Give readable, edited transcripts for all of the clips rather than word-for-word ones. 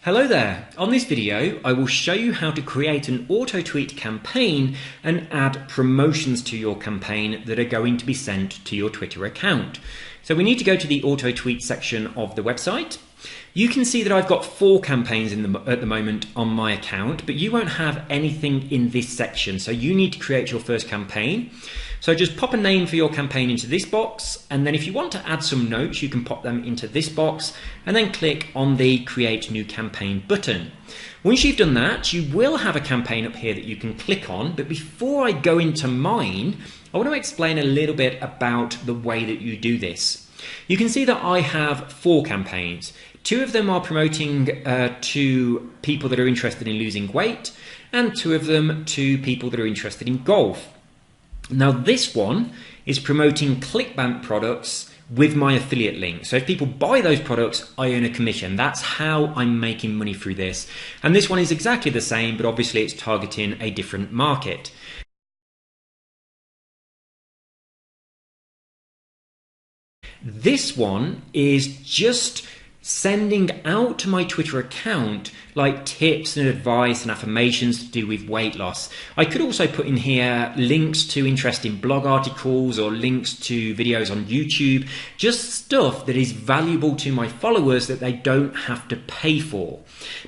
Hello there. On this video I will show you how to create an auto tweet campaign and add promotions to your campaign that are going to be sent to your Twitter account. So we need to go to the auto tweet section of the website. You can see that I've got 4 campaigns at the moment on my account, but you won't have anything in this section, so you need to create your first campaign. So just pop a name for your campaign into this box, and then if you want to add some notes you can pop them into this box and then click on the Create New Campaign button. Once you've done that, you will have a campaign up here that you can click on, but before I go into mine, I want to explain a little bit about the way that you do this. You can see that I have 4 campaigns. 2 of them are promoting to people that are interested in losing weight, and 2 of them to people that are interested in golf. Now this one is promoting ClickBank products with my affiliate link. So if people buy those products, I earn a commission. That's how I'm making money through this. And this one is exactly the same, but obviously it's targeting a different market. This one is just sending out to my Twitter account like tips and advice and affirmations to do with weight loss. I could also put in here links to interesting blog articles or links to videos on YouTube, just stuff that is valuable to my followers that they don't have to pay for.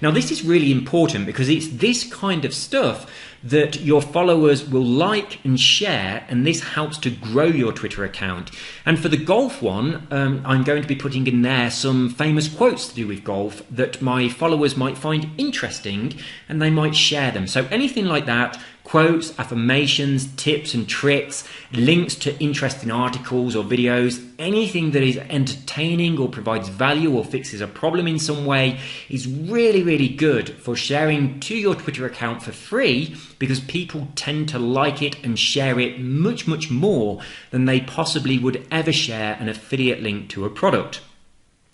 Now this is really important because it's this kind of stuff that your followers will like and share, and this helps to grow your Twitter account. And for the golf one, I'm going to be putting in there some famous quotes to do with golf that my followers might find interesting and they might share them. So anything like that, quotes, affirmations, tips and tricks, links to interesting articles or videos, anything that is entertaining or provides value or fixes a problem in some way is really, really good for sharing to your Twitter account for free, because people tend to like it and share it much, much more than they possibly would ever share an affiliate link to a product.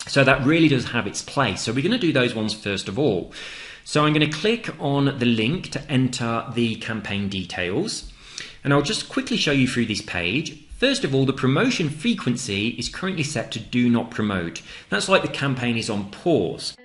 So that really does have its place. So we're going to do those ones first of all. So I'm going to click on the link to enter the campaign details, and I'll just quickly show you through this page. First of all, the promotion frequency is currently set to do not promote. That's like the campaign is on pause.